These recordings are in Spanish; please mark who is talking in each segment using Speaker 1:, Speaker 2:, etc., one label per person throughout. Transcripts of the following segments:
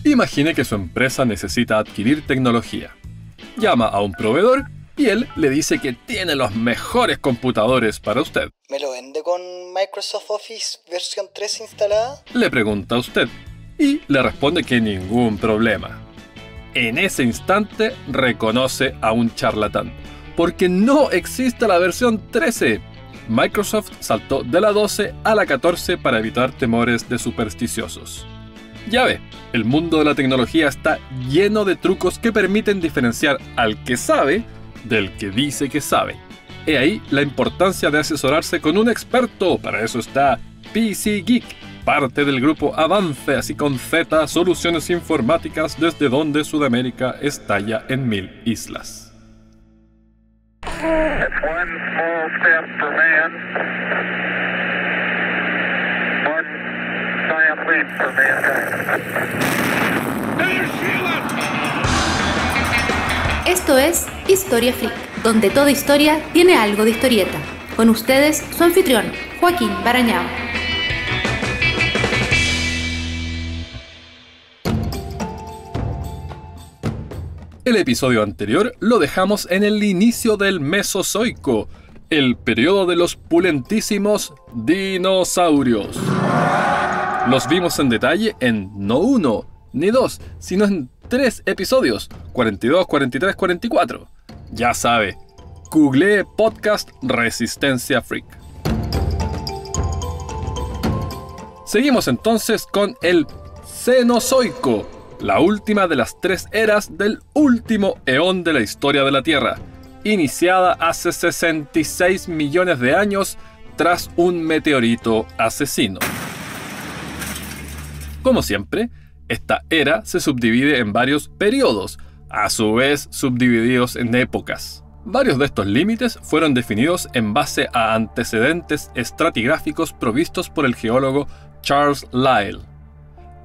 Speaker 1: Imagine que su empresa necesita adquirir tecnología. Llama a un proveedor y él le dice que tiene los mejores computadores para usted.
Speaker 2: ¿Me lo vende con Microsoft Office versión 3 instalada?
Speaker 1: Le pregunta a usted y le responde que ningún problema. En ese instante reconoce a un charlatán, porque no existe la versión 13. Microsoft saltó de la 12 a la 14 para evitar temores de supersticiosos. Ya ve, el mundo de la tecnología está lleno de trucos que permiten diferenciar al que sabe del que dice que sabe. He ahí la importancia de asesorarse con un experto. Para eso está PC Geek, parte del grupo Avance, así con Z, soluciones informáticas desde donde Sudamérica estalla en 1000 islas.
Speaker 3: Esto es Historia Freak, donde toda historia tiene algo de historieta. Con ustedes, su anfitrión, Joaquín Barañao.
Speaker 1: El episodio anterior lo dejamos en el inicio del Mesozoico, el periodo de los pulentísimos dinosaurios. Los vimos en detalle en no 1 ni 2, sino en 3 episodios, 42, 43, 44. Ya sabe, googlee podcast Resistencia Freak. Seguimos entonces con el Cenozoico, la última de las 3 eras del último eón de la historia de la Tierra, iniciada hace 66 millones de años tras un meteorito asesino. Como siempre, esta era se subdivide en varios periodos, a su vez subdivididos en épocas. Varios de estos límites fueron definidos en base a antecedentes estratigráficos provistos por el geólogo Charles Lyell.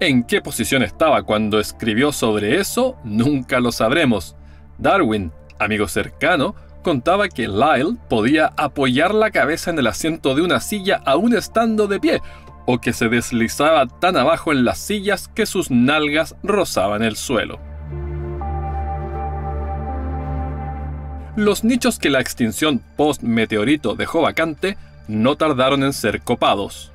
Speaker 1: ¿En qué posición estaba cuando escribió sobre eso? Nunca lo sabremos. Darwin, amigo cercano, contaba que Lyell podía apoyar la cabeza en el asiento de una silla aún estando de pie, o que se deslizaba tan abajo en las sillas que sus nalgas rozaban el suelo. Los nichos que la extinción post-meteorito dejó vacante no tardaron en ser copados.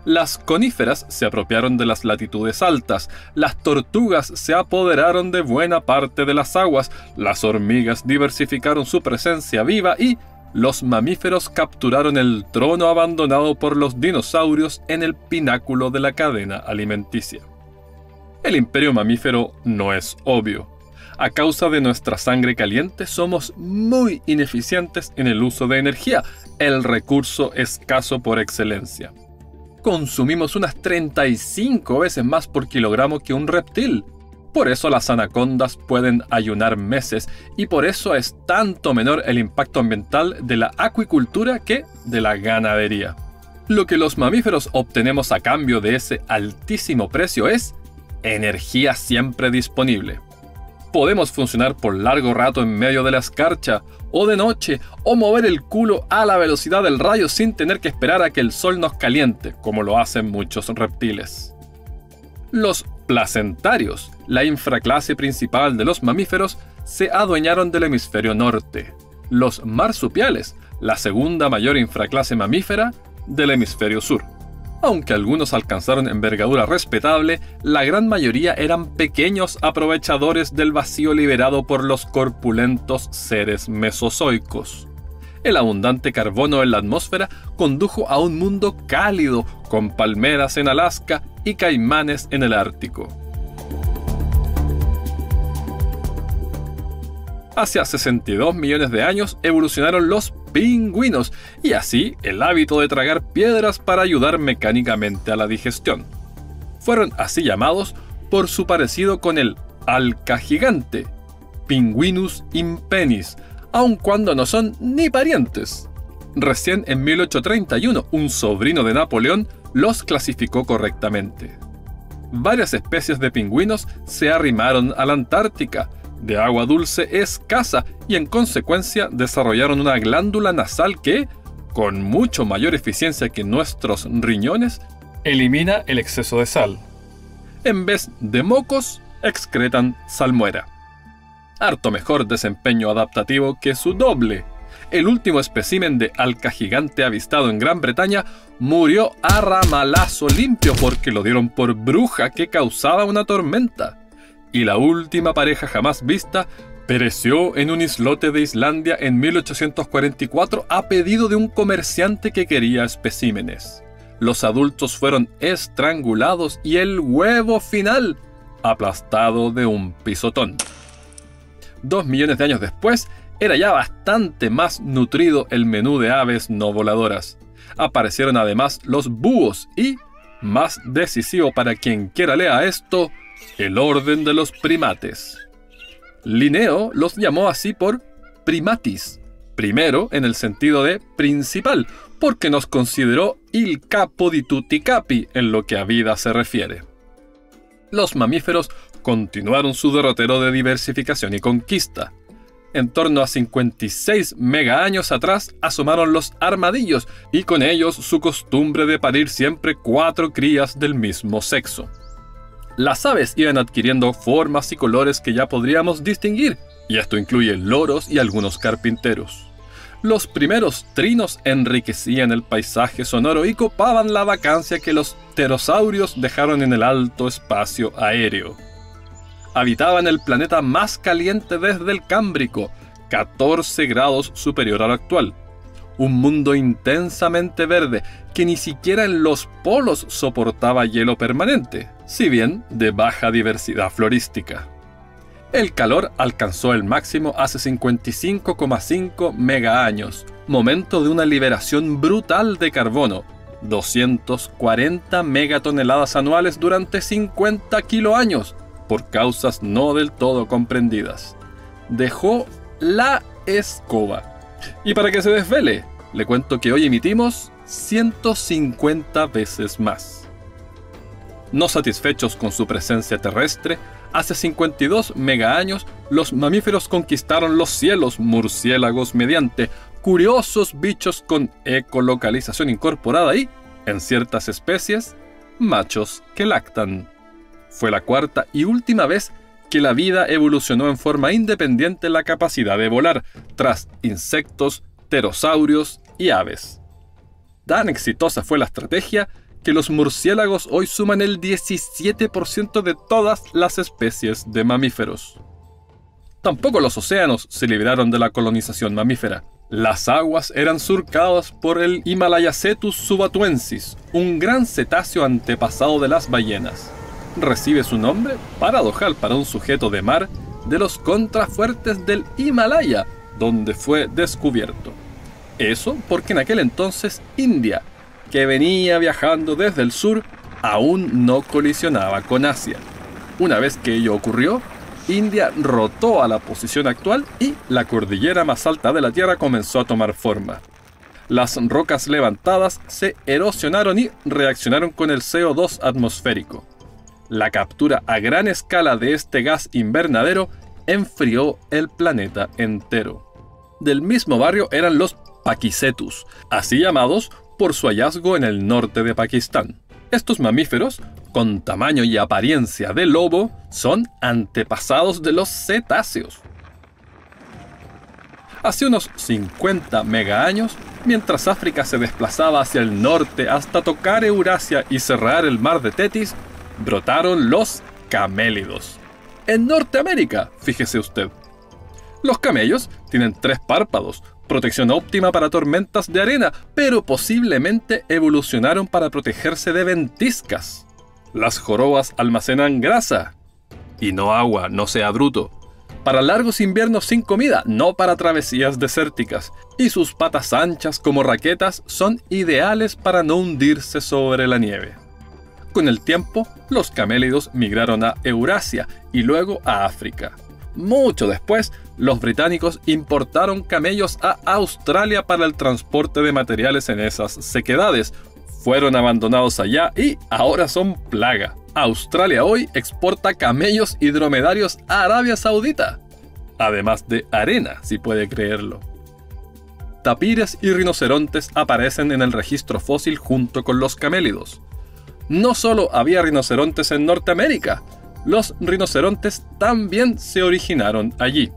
Speaker 1: Las coníferas se apropiaron de las latitudes altas, las tortugas se apoderaron de buena parte de las aguas, las hormigas diversificaron su presencia viva y los mamíferos capturaron el trono abandonado por los dinosaurios en el pináculo de la cadena alimenticia. El imperio mamífero no es obvio. A causa de nuestra sangre caliente somos muy ineficientes en el uso de energía, el recurso escaso por excelencia. Consumimos unas 35 veces más por kilogramo que un reptil. Por eso las anacondas pueden ayunar meses y por eso es tanto menor el impacto ambiental de la acuicultura que de la ganadería. Lo que los mamíferos obtenemos a cambio de ese altísimo precio es energía siempre disponible. Podemos funcionar por largo rato en medio de la escarcha, o de noche, o mover el culo a la velocidad del rayo sin tener que esperar a que el sol nos caliente, como lo hacen muchos reptiles. Los placentarios, la infraclase principal de los mamíferos, se adueñaron del hemisferio norte. Los marsupiales, la segunda mayor infraclase mamífera, del hemisferio sur. Aunque algunos alcanzaron envergadura respetable, la gran mayoría eran pequeños aprovechadores del vacío liberado por los corpulentos seres mesozoicos. El abundante carbono en la atmósfera condujo a un mundo cálido, con palmeras en Alaska y caimanes en el Ártico. Hacia 62 millones de años evolucionaron los pingüinos y así el hábito de tragar piedras para ayudar mecánicamente a la digestión. Fueron así llamados por su parecido con el alca gigante, Pinguinus impennis, aun cuando no son ni parientes. Recién en 1831, un sobrino de Napoleón los clasificó correctamente. Varias especies de pingüinos se arrimaron a la Antártica, de agua dulce escasa, y en consecuencia desarrollaron una glándula nasal que, con mucho mayor eficiencia que nuestros riñones, elimina el exceso de sal. En vez de mocos, excretan salmuera. Harto mejor desempeño adaptativo que su doble. El último espécimen de alca gigante avistado en Gran Bretaña murió a ramalazo limpio porque lo dieron por bruja que causaba una tormenta. Y la última pareja jamás vista pereció en un islote de Islandia en 1844 a pedido de un comerciante que quería especímenes. Los adultos fueron estrangulados y el huevo final aplastado de un pisotón. 2 millones de años después, era ya bastante más nutrido el menú de aves no voladoras. Aparecieron además los búhos y, más decisivo para quien quiera leer esto, el orden de los primates. Linneo los llamó así por primatis, primero en el sentido de principal, porque nos consideró il capo di tutti capi en lo que a vida se refiere. Los mamíferos continuaron su derrotero de diversificación y conquista. En torno a 56 megaaños atrás asomaron los armadillos y con ellos su costumbre de parir siempre 4 crías del mismo sexo. Las aves iban adquiriendo formas y colores que ya podríamos distinguir, y esto incluye loros y algunos carpinteros. Los primeros trinos enriquecían el paisaje sonoro y copaban la vacancia que los pterosaurios dejaron en el alto espacio aéreo. Habitaban el planeta más caliente desde el Cámbrico, 14 grados superior al actual. Un mundo intensamente verde que ni siquiera en los polos soportaba hielo permanente, si bien de baja diversidad florística. El calor alcanzó el máximo hace 55,5 megaaños, momento de una liberación brutal de carbono, 240 megatoneladas anuales durante 50 kiloaños, por causas no del todo comprendidas. Dejó la escoba. Y para que se desvele, le cuento que hoy emitimos 150 veces más. No satisfechos con su presencia terrestre, hace 52 megaaños los mamíferos conquistaron los cielos murciélagos mediante curiosos bichos con ecolocalización incorporada y, en ciertas especies, machos que lactan. Fue la cuarta y última vez que la vida evolucionó en forma independiente la capacidad de volar, tras insectos, pterosaurios y aves. Tan exitosa fue la estrategia que los murciélagos hoy suman el 17% de todas las especies de mamíferos. Tampoco los océanos se libraron de la colonización mamífera. Las aguas eran surcadas por el Himalayacetus subatuensis, un gran cetáceo antepasado de las ballenas. Recibe su nombre, paradojal para un sujeto de mar, de los contrafuertes del Himalaya, donde fue descubierto. Eso porque en aquel entonces India, que venía viajando desde el sur, aún no colisionaba con Asia. Una vez que ello ocurrió, India rotó a la posición actual y la cordillera más alta de la Tierra comenzó a tomar forma. Las rocas levantadas se erosionaron y reaccionaron con el CO2 atmosférico. La captura a gran escala de este gas invernadero enfrió el planeta entero. Del mismo barrio eran los Pakicetus, así llamados por su hallazgo en el norte de Pakistán. Estos mamíferos, con tamaño y apariencia de lobo, son antepasados de los cetáceos. Hace unos 50 megaaños, mientras África se desplazaba hacia el norte hasta tocar Eurasia y cerrar el mar de Tetis, brotaron los camélidos. En Norteamérica, fíjese usted. Los camellos tienen 3 párpados, protección óptima para tormentas de arena, pero posiblemente evolucionaron para protegerse de ventiscas. Las jorobas almacenan grasa, y no agua, no sea bruto, para largos inviernos sin comida, no para travesías desérticas, y sus patas anchas como raquetas son ideales para no hundirse sobre la nieve. Con el tiempo, los camélidos migraron a Eurasia y luego a África. Mucho después, los británicos importaron camellos a Australia para el transporte de materiales en esas sequedades. Fueron abandonados allá y ahora son plaga. Australia hoy exporta camellos y dromedarios a Arabia Saudita, además de arena, si puede creerlo. Tapires y rinocerontes aparecen en el registro fósil junto con los camélidos. No solo había rinocerontes en Norteamérica, Los rinocerontes también se originaron allí.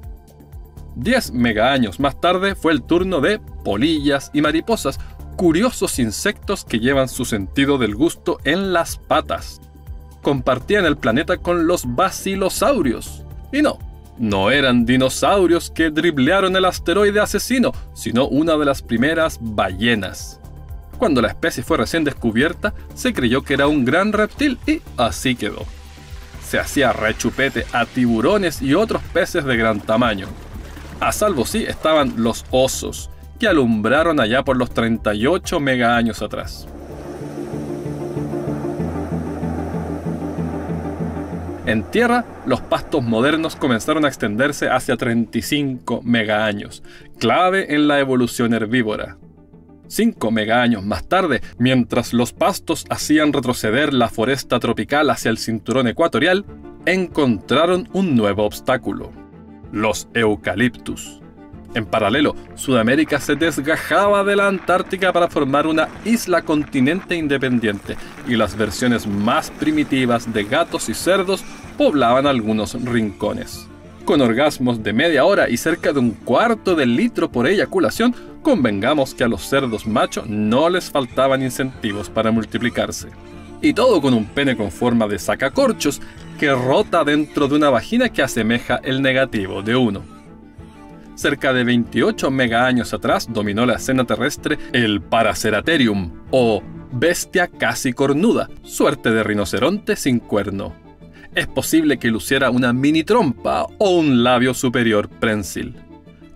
Speaker 1: 10 megaaños más tarde fue el turno de polillas y mariposas, curiosos insectos que llevan su sentido del gusto en las patas. Compartían el planeta con los basilosaurios. Y no eran dinosaurios que driblearon el asteroide asesino, sino una de las primeras ballenas. Cuando la especie fue recién descubierta, se creyó que era un gran reptil y así quedó. Se hacía rechupete a tiburones y otros peces de gran tamaño. A salvo sí estaban los osos, que alumbraron allá por los 38 megaaños atrás. En tierra, los pastos modernos comenzaron a extenderse hacia 35 megaaños, clave en la evolución herbívora. 5 megaaños más tarde, mientras los pastos hacían retroceder la foresta tropical hacia el cinturón ecuatorial, encontraron un nuevo obstáculo: los eucaliptus. En paralelo, Sudamérica se desgajaba de la Antártica para formar una isla-continente independiente, y las versiones más primitivas de gatos y cerdos poblaban algunos rincones. Con orgasmos de media hora y cerca de 1/4 de litro por eyaculación, convengamos que a los cerdos machos no les faltaban incentivos para multiplicarse. Y todo con un pene con forma de sacacorchos que rota dentro de una vagina que asemeja el negativo de 1. Cerca de 28 megaaños atrás dominó la escena terrestre el Paraceratherium, o bestia casi cornuda, suerte de rinoceronte sin cuerno. Es posible que luciera una mini trompa o un labio superior prensil.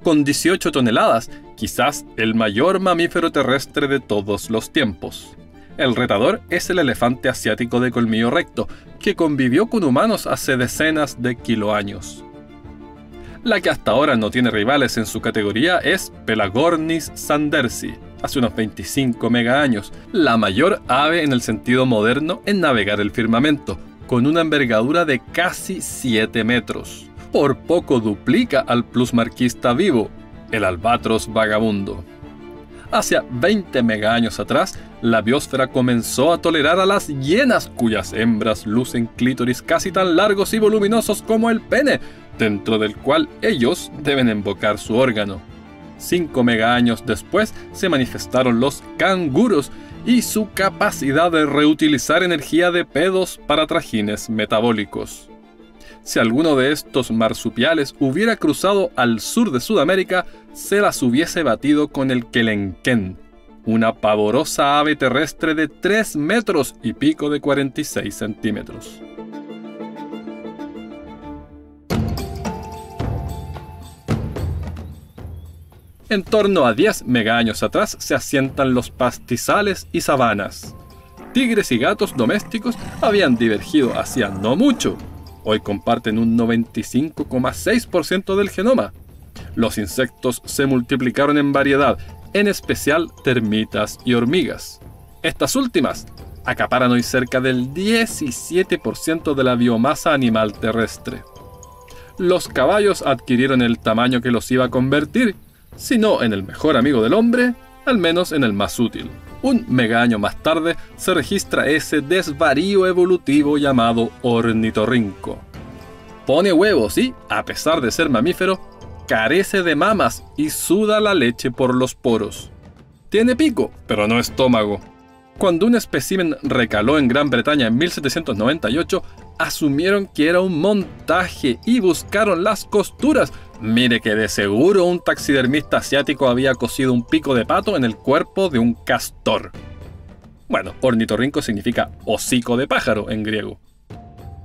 Speaker 1: Con 18 toneladas, quizás el mayor mamífero terrestre de todos los tiempos. El retador es el elefante asiático de colmillo recto, que convivió con humanos hace decenas de kiloaños. La que hasta ahora no tiene rivales en su categoría es Pelagornis sandersi, hace unos 25 megaaños, la mayor ave en el sentido moderno en navegar el firmamento, con una envergadura de casi 7 metros. Por poco duplica al plusmarquista vivo, el albatros vagabundo. Hacia 20 megaaños atrás, la biosfera comenzó a tolerar a las hienas, cuyas hembras lucen clítoris casi tan largos y voluminosos como el pene, dentro del cual ellos deben embocar su órgano. 5 megaaños después se manifestaron los canguros y su capacidad de reutilizar energía de pedos para trajines metabólicos. Si alguno de estos marsupiales hubiera cruzado al sur de Sudamérica, se las hubiese batido con el Kelenken, una pavorosa ave terrestre de 3 metros y pico de 46 centímetros. En torno a 10 megaaños atrás se asientan los pastizales y sabanas. Tigres y gatos domésticos habían divergido hacía no mucho. Hoy comparten un 95,6% del genoma. Los insectos se multiplicaron en variedad, en especial termitas y hormigas. Estas últimas acaparan hoy cerca del 17% de la biomasa animal terrestre. Los caballos adquirieron el tamaño que los iba a convertir, si no en el mejor amigo del hombre, al menos en el más útil. Un megaaño más tarde se registra ese desvarío evolutivo llamado ornitorrinco. Pone huevos y, a pesar de ser mamífero, carece de mamas y suda la leche por los poros. Tiene pico, pero no estómago. Cuando un espécimen recaló en Gran Bretaña en 1798, asumieron que era un montaje y buscaron las costuras. Mire que de seguro un taxidermista asiático había cosido un pico de pato en el cuerpo de un castor. Bueno, ornitorrinco significa hocico de pájaro en griego.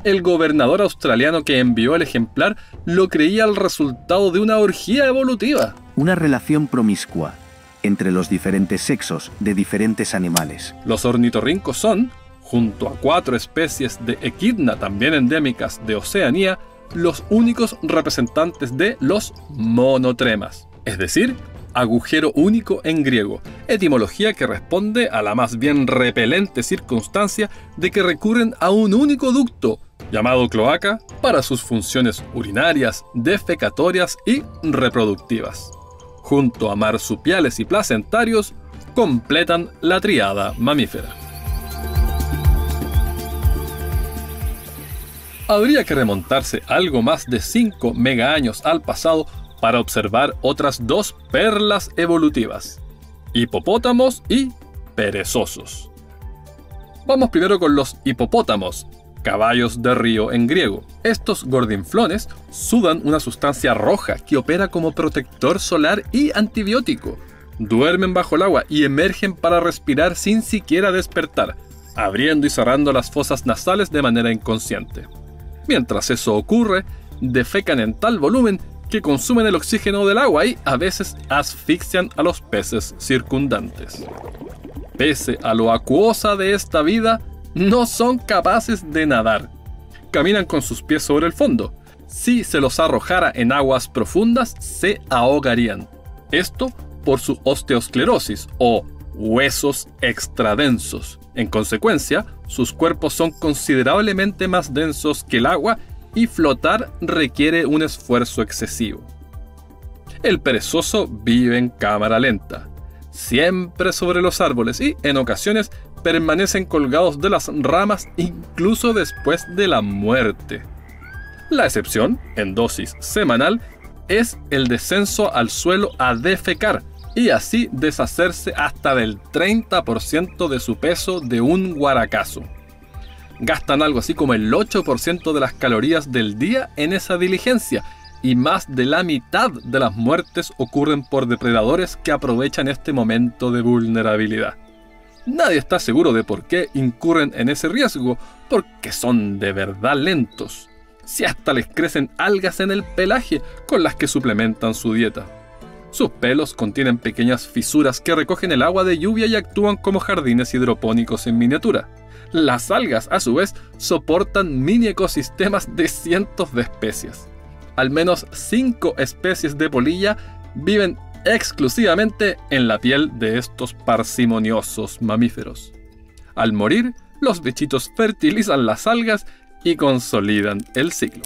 Speaker 1: El gobernador australiano que envió el ejemplar lo creía el resultado de una orgía evolutiva.
Speaker 4: Una relación promiscua entre los diferentes sexos de diferentes animales.
Speaker 1: Los ornitorrincos son, junto a 4 especies de equidna también endémicas de Oceanía, los únicos representantes de los monotremas, es decir, agujero único en griego, etimología que responde a la más bien repelente circunstancia de que recurren a un único ducto, llamado cloaca, para sus funciones urinarias, defecatorias y reproductivas. Junto a marsupiales y placentarios, completan la tríada mamífera. Habría que remontarse algo más de 5 megaaños al pasado para observar otras dos perlas evolutivas: hipopótamos y perezosos. Vamos primero con los hipopótamos, caballos de río en griego. Estos gordinflones sudan una sustancia roja que opera como protector solar y antibiótico. Duermen bajo el agua y emergen para respirar sin siquiera despertar, abriendo y cerrando las fosas nasales de manera inconsciente. Mientras eso ocurre, defecan en tal volumen que consumen el oxígeno del agua y a veces asfixian a los peces circundantes. Pese a lo acuosa de esta vida, no son capaces de nadar. Caminan con sus pies sobre el fondo. Si se los arrojara en aguas profundas, se ahogarían. Esto por su osteosclerosis o huesos extradensos. En consecuencia, sus cuerpos son considerablemente más densos que el agua y flotar requiere un esfuerzo excesivo. El perezoso vive en cámara lenta, siempre sobre los árboles y, en ocasiones, permanecen colgados de las ramas incluso después de la muerte. La excepción, en dosis semanal, es el descenso al suelo a defecar y así deshacerse hasta del 30% de su peso de un guaracazo. Gastan algo así como el 8% de las calorías del día en esa diligencia, y más de la mitad de las muertes ocurren por depredadores que aprovechan este momento de vulnerabilidad. Nadie está seguro de por qué incurren en ese riesgo, porque son de verdad lentos. Si hasta les crecen algas en el pelaje con las que suplementan su dieta. Sus pelos contienen pequeñas fisuras que recogen el agua de lluvia y actúan como jardines hidropónicos en miniatura. Las algas, a su vez, soportan mini ecosistemas de cientos de especies. Al menos 5 especies de polilla viven exclusivamente en la piel de estos parsimoniosos mamíferos. Al morir, los bichitos fertilizan las algas y consolidan el ciclo.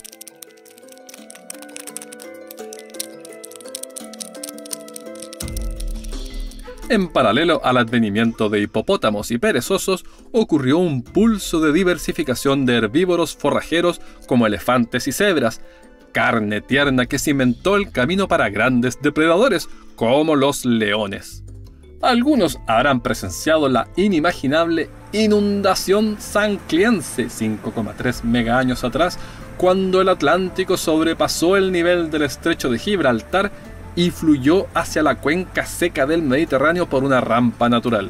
Speaker 1: En paralelo al advenimiento de hipopótamos y perezosos, ocurrió un pulso de diversificación de herbívoros forrajeros como elefantes y cebras, carne tierna que cimentó el camino para grandes depredadores como los leones. Algunos habrán presenciado la inimaginable inundación sancliense 5,3 megaaños atrás, cuando el Atlántico sobrepasó el nivel del estrecho de Gibraltar y fluyó hacia la cuenca seca del Mediterráneo por una rampa natural.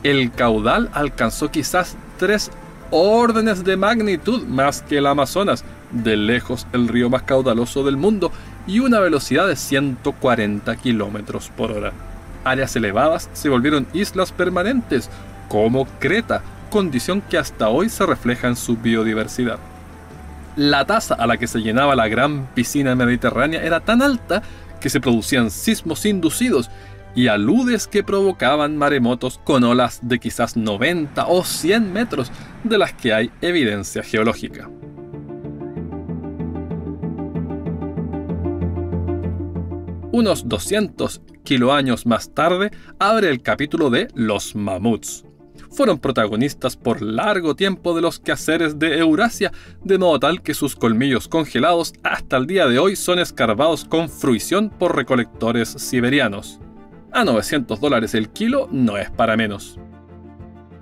Speaker 1: El caudal alcanzó quizás 3 órdenes de magnitud más que el Amazonas, de lejos el río más caudaloso del mundo, y una velocidad de 140 kilómetros por hora. Áreas elevadas se volvieron islas permanentes, como Creta, condición que hasta hoy se refleja en su biodiversidad. La tasa a la que se llenaba la gran piscina mediterránea era tan alta que se producían sismos inducidos y aludes que provocaban maremotos con olas de quizás 90 o 100 metros, de las que hay evidencia geológica. Unos 200 kiloaños más tarde abre el capítulo de los mamuts. Fueron protagonistas por largo tiempo de los quehaceres de Eurasia, de modo tal que sus colmillos congelados hasta el día de hoy son escarbados con fruición por recolectores siberianos. A $900 el kilo no es para menos.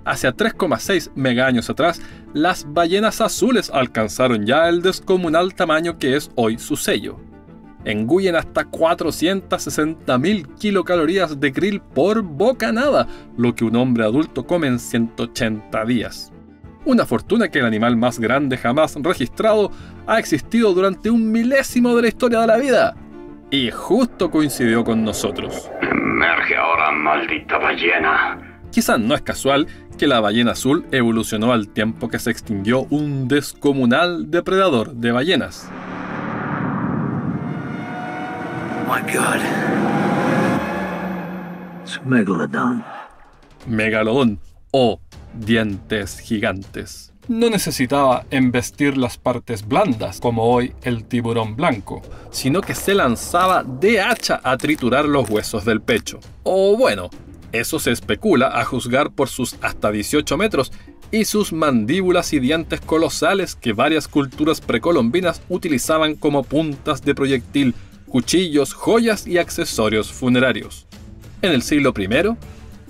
Speaker 1: Hacia 3,6 megaaños atrás, las ballenas azules alcanzaron ya el descomunal tamaño que es hoy su sello. Engullen hasta 460.000 kilocalorías de krill por bocanada, lo que un hombre adulto come en 180 días. Una fortuna que el animal más grande jamás registrado ha existido durante 1 milésimo de la historia de la vida. Y justo coincidió con nosotros.
Speaker 5: Emerge ahora, maldita ballena.
Speaker 1: Quizás no es casual que la ballena azul evolucionó al tiempo que se extinguió un descomunal depredador de ballenas.
Speaker 6: My God. It's a megalodon.
Speaker 1: Megalodón o dientes gigantes. No necesitaba embestir las partes blandas como hoy el tiburón blanco, sino que se lanzaba de hacha a triturar los huesos del pecho. O bueno, eso se especula a juzgar por sus hasta 18 metros y sus mandíbulas y dientes colosales que varias culturas precolombinas utilizaban como puntas de proyectil, cuchillos, joyas y accesorios funerarios. En el siglo I,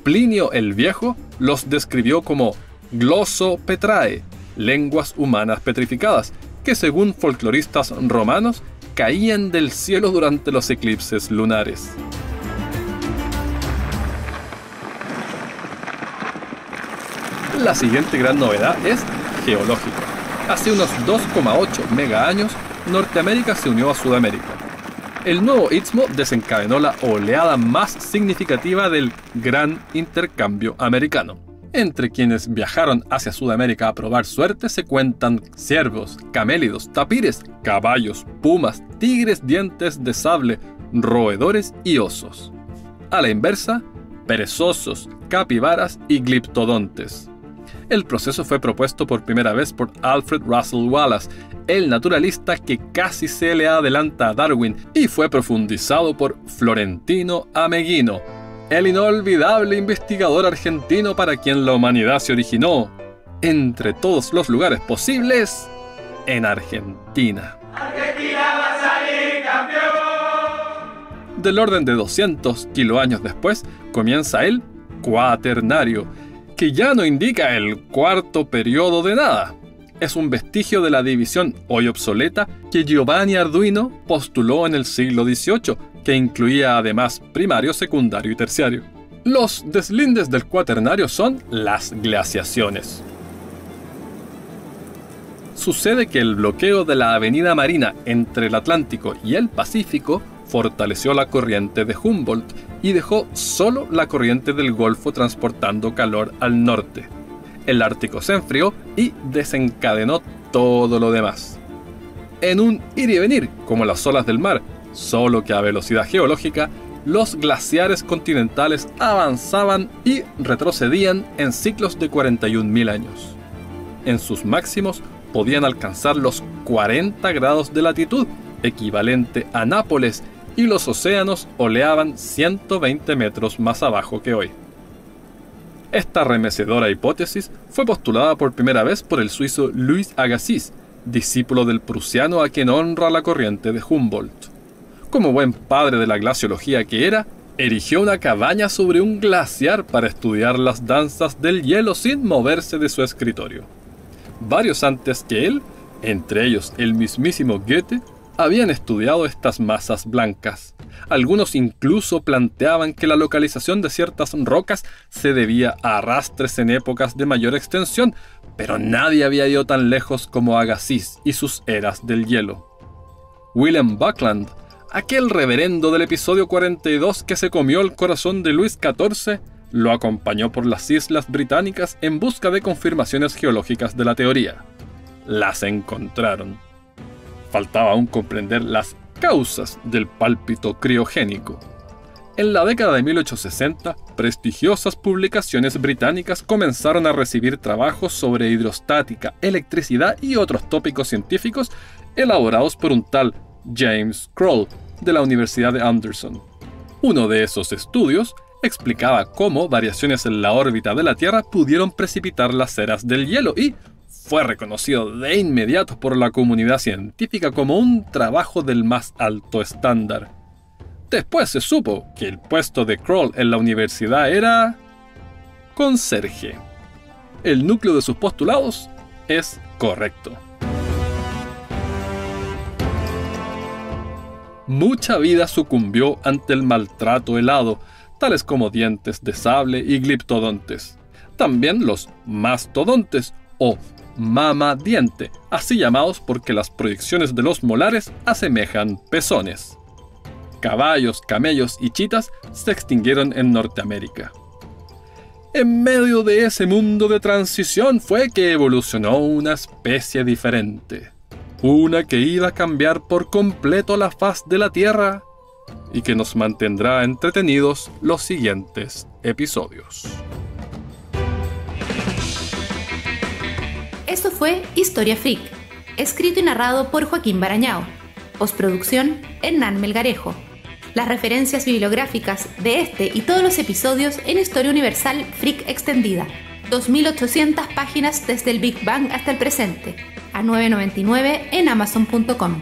Speaker 1: Plinio el Viejo los describió como glossopetrae, lenguas humanas petrificadas, que según folcloristas romanos caían del cielo durante los eclipses lunares. La siguiente gran novedad es geológica. Hace unos 2,8 megaaños, Norteamérica se unió a Sudamérica. El nuevo istmo desencadenó la oleada más significativa del Gran Intercambio Americano. Entre quienes viajaron hacia Sudamérica a probar suerte se cuentan ciervos, camélidos, tapires, caballos, pumas, tigres dientes de sable, roedores y osos. A la inversa, perezosos, capibaras y gliptodontes. El proceso fue propuesto por primera vez por Alfred Russel Wallace, el naturalista que casi se le adelanta a Darwin, y fue profundizado por Florentino Ameghino, el inolvidable investigador argentino para quien la humanidad se originó, entre todos los lugares posibles, en Argentina. ¡Argentina va a salir campeón! Del orden de 200 kiloaños después, comienza el Cuaternario, que ya no indica el cuarto periodo de nada. Es un vestigio de la división hoy obsoleta que Giovanni Arduino postuló en el siglo XVIII, que incluía además primario, secundario y terciario. Los deslindes del Cuaternario son las glaciaciones. Sucede que el bloqueo de la avenida marina entre el Atlántico y el Pacífico fortaleció la corriente de Humboldt y dejó solo la corriente del Golfo transportando calor al norte. El Ártico se enfrió y desencadenó todo lo demás. En un ir y venir, como las olas del mar, solo que a velocidad geológica, los glaciares continentales avanzaban y retrocedían en ciclos de 41.000 años. En sus máximos podían alcanzar los 40 grados de latitud, equivalente a Nápoles, y los océanos oleaban 120 metros más abajo que hoy. Esta remecedora hipótesis fue postulada por primera vez por el suizo Louis Agassiz, discípulo del prusiano a quien honra la corriente de Humboldt. Como buen padre de la glaciología que era, erigió una cabaña sobre un glaciar para estudiar las danzas del hielo sin moverse de su escritorio. Varios antes que él, entre ellos el mismísimo Goethe, habían estudiado estas masas blancas. Algunos incluso planteaban que la localización de ciertas rocas se debía a arrastres en épocas de mayor extensión, pero nadie había ido tan lejos como Agassiz y sus eras del hielo. William Buckland, aquel reverendo del episodio 42 que se comió el corazón de Luis XIV, lo acompañó por las islas británicas en busca de confirmaciones geológicas de la teoría. Las encontraron. Faltaba aún comprender las causas del pálpito criogénico. En la década de 1860, prestigiosas publicaciones británicas comenzaron a recibir trabajos sobre hidrostática, electricidad y otros tópicos científicos elaborados por un tal James Kroll de la Universidad de Anderson. Uno de esos estudios explicaba cómo variaciones en la órbita de la Tierra pudieron precipitar las eras del hielo y fue reconocido de inmediato por la comunidad científica como un trabajo del más alto estándar. Después se supo que el puesto de Kroll en la universidad era conserje. El núcleo de sus postulados es correcto. Mucha vida sucumbió ante el maltrato helado, tales como dientes de sable y gliptodontes. También los mastodontes o mamadiente, así llamados porque las proyecciones de los molares asemejan pezones. Caballos, camellos y chitas se extinguieron en Norteamérica. En medio de ese mundo de transición fue que evolucionó una especie diferente. Una que iba a cambiar por completo la faz de la Tierra y que nos mantendrá entretenidos los siguientes episodios.
Speaker 3: Esto fue Historia Freak, escrito y narrado por Joaquín Barañao. Postproducción, Hernán Melgarejo. Las referencias bibliográficas de este y todos los episodios en Historia Universal Freak Extendida. 2.800 páginas desde el Big Bang hasta el presente, a $9.99 en Amazon.com.